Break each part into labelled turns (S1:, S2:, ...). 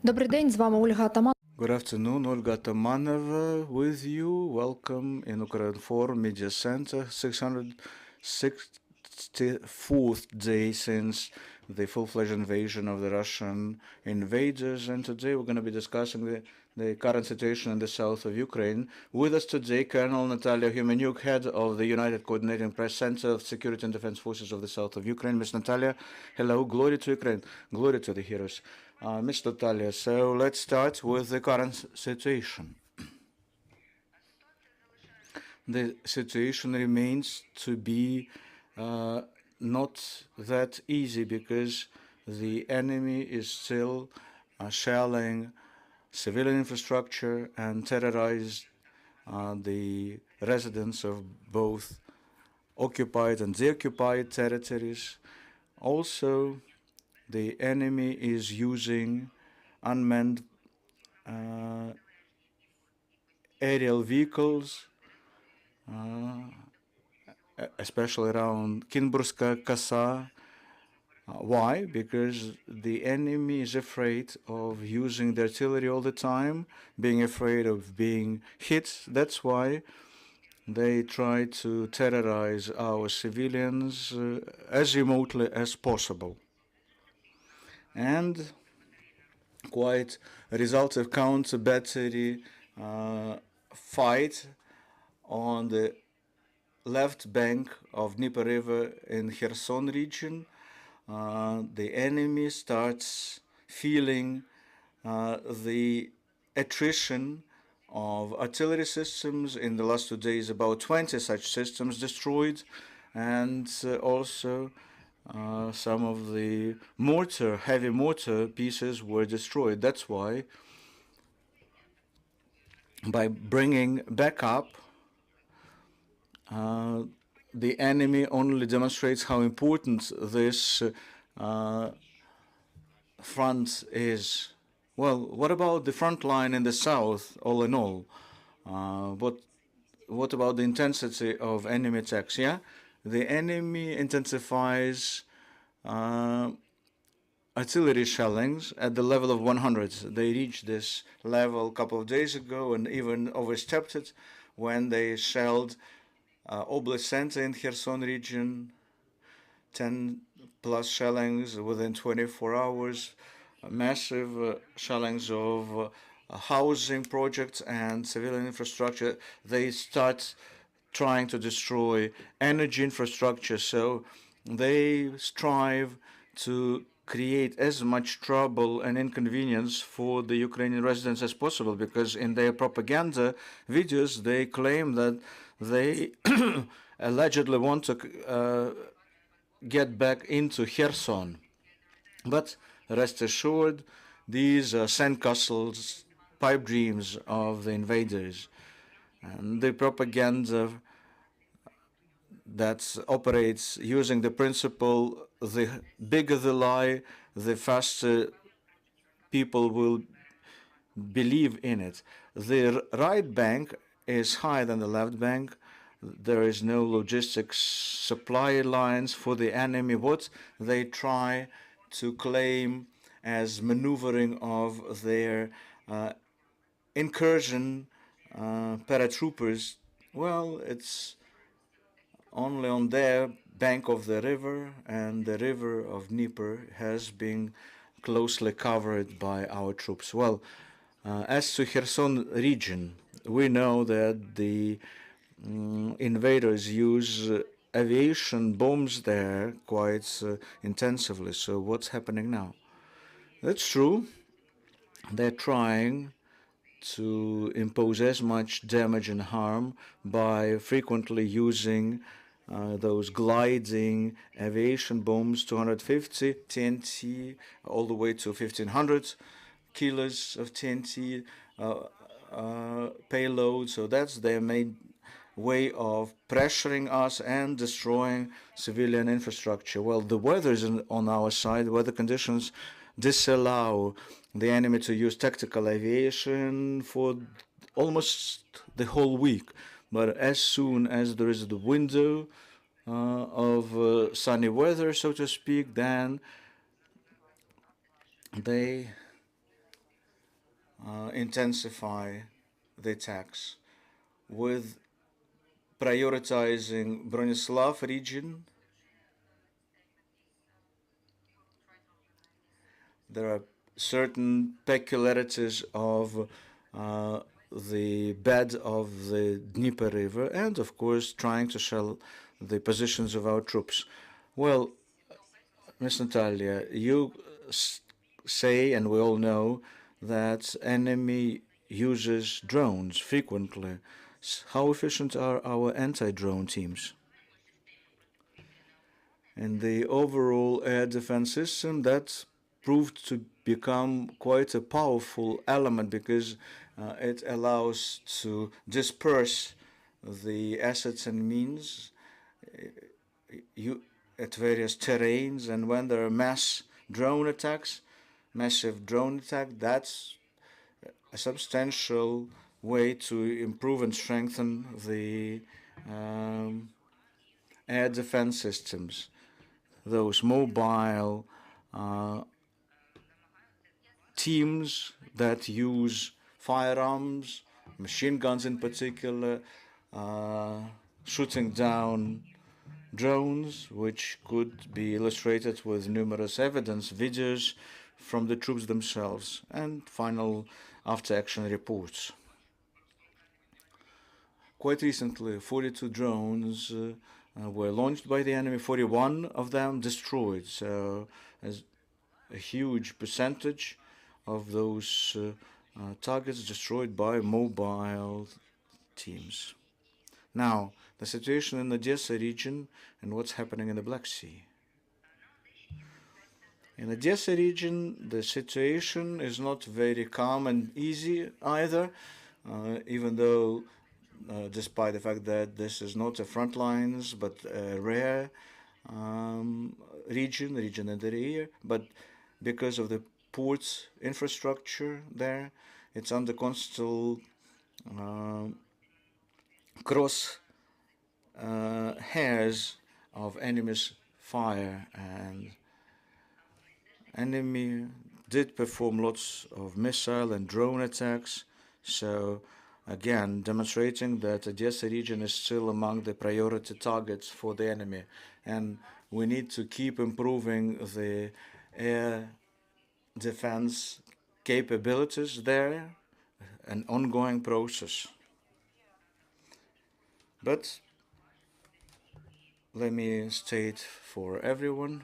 S1: Добрий день, з вами Ольга Атаман.
S2: Good afternoon, Olga Tamanova with you. Welcome in Ukr4 Media Center, 664th day since the full-fledged invasion of the Russian invaders. And today we're going to be discussing the current situation in the south of Ukraine. With us today, Colonel Natalia Humeniuk, head of the United Coordinating Press Center of Security and Defense Forces of the south of Ukraine. Ms. Natalia, hello, glory to Ukraine, glory to the heroes. Ms. Natalia, so let's start with the current situation. The situation remains to be not that easy because the enemy is still shelling civilian infrastructure and terrorize the residents of both occupied and deoccupied territories. Also, the enemy is using unmanned aerial vehicles, especially around Kinburska, Kasa. Why? Because the enemy is afraid of using the artillery all the time, being afraid of being hit. That's why they try to terrorize our civilians as remotely as possible. And quite a resultant counter-battery fight on the left bank of Dnieper River in Kherson region. The enemy starts feeling the attrition of artillery systems. In the last 2 days, about 20 such systems destroyed, and also some of the heavy mortar pieces were destroyed. That's why, by bringing backup, the enemy only demonstrates how important this front is. Well, what about the front line in the south, all in all? What about the intensity of enemy attacks? Yeah, the enemy intensifies artillery shellings at the level of 100. They reached this level a couple of days ago and even overstepped it when they shelled Oblast Center in Kherson region, 10 plus shellings within 24 hours, massive shellings of housing projects and civilian infrastructure. They start trying to destroy energy infrastructure, so they strive to create as much trouble and inconvenience for the Ukrainian residents as possible, because in their propaganda videos they claim that they allegedly want to get back into Kherson. But rest assured, these are sandcastles, pipe dreams of the invaders. And the propaganda that operates using the principle, the bigger the lie, the faster people will believe in it. The right bank is higher than the left bank. There is no logistics supply lines for the enemy. What they try to claim as maneuvering of their incursion paratroopers, well, it's only on their bank of the river, and the river of Dnieper has been closely covered by our troops. Well, as to Kherson region, we know that the invaders use aviation bombs there quite intensively. So what's happening now? That's true. They're trying to impose as much damage and harm by frequently using those gliding aviation bombs, 250 TNT, all the way to 1,500 kilos of TNT payload. So that's their main way of pressuring us and destroying civilian infrastructure. Well, the weather is on our side. Weather conditions disallow the enemy to use tactical aviation for almost the whole week. But as soon as there is the window of sunny weather, so to speak, then they intensify the attacks with prioritizing Bronislav region. There are certain peculiarities of the bed of the Dnieper River, and of course trying to shell the positions of our troops. Well, Ms. Natalia, you say, and we all know, that enemy uses drones frequently. How efficient are our anti-drone teams? And the overall air defense system, that proved to become quite a powerful element because it allows to disperse the assets and means at various terrains, and when there are massive drone attacks, that's a substantial way to improve and strengthen the air defense systems. Those mobile teams that use firearms, machine guns in particular, shooting down drones, which could be illustrated with numerous evidence videos from the troops themselves, and final after-action reports. Quite recently, 42 drones were launched by the enemy, 41 of them destroyed, so as a huge percentage of those targets destroyed by mobile teams. Now, the situation in the Odessa region and what's happening in the Black Sea. In the Odessa region, the situation is not very calm and easy either, even though despite the fact that this is not a front lines but a rare region in the rear, but because of the ports infrastructure there, it's under constant cross hairs of enemy's fire, and enemy did perform lots of missile and drone attacks, so again demonstrating that the Odessa region is still among the priority targets for the enemy, and we need to keep improving the air defense capabilities there, an ongoing process. But let me state for everyone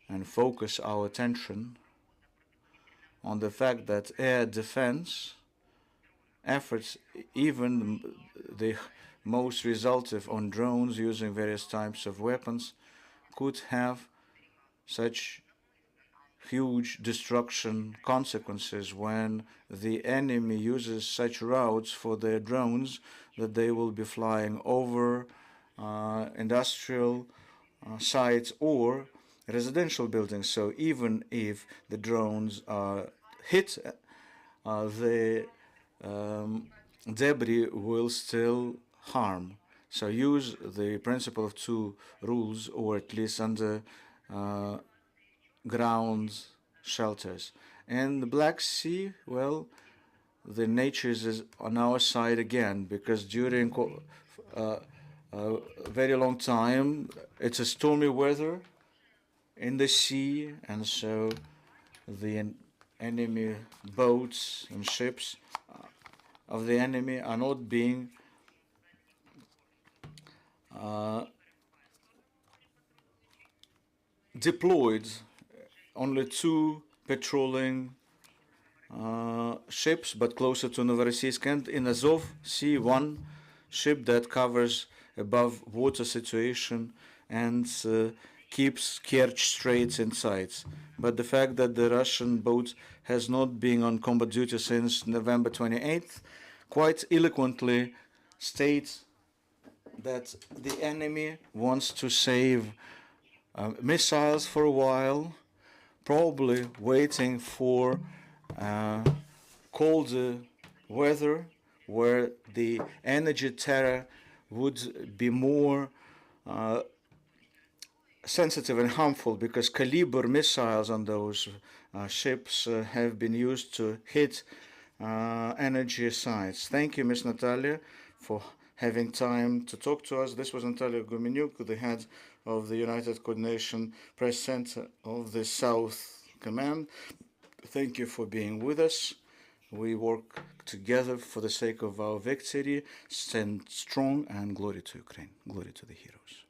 S2: and focus our attention on the fact that air defense efforts, even the most resultive on drones using various types of weapons, could have such huge destruction consequences when the enemy uses such routes for their drones that they will be flying over industrial sites or residential buildings. So even if the drones are hit, the debris will still harm. So use the principle of two rules, or at least under ground shelters. In the Black Sea, well, the nature is on our side again, because during a very long time it's a stormy weather in the sea, and so the enemy boats and ships of the enemy are not being deployed. Only two patrolling ships, but closer to Novorossiysk, and in Azov Sea, one ship that covers above water situation and keeps Kerch Straits in sight. But the fact that the Russian boat has not been on combat duty since November 28th quite eloquently states that the enemy wants to save missiles for a while, probably waiting for colder weather where the energy terror would be more sensitive and harmful because caliber missiles on those ships have been used to hit energy sites. Thank you, Ms. Natalia, for having time to talk to us. This was Natalia Humeniuk, the head of the United Coordination Press Center of the South Command. Thank you for being with us. We work together for the sake of our victory. Stand strong, and glory to Ukraine. Glory to the heroes.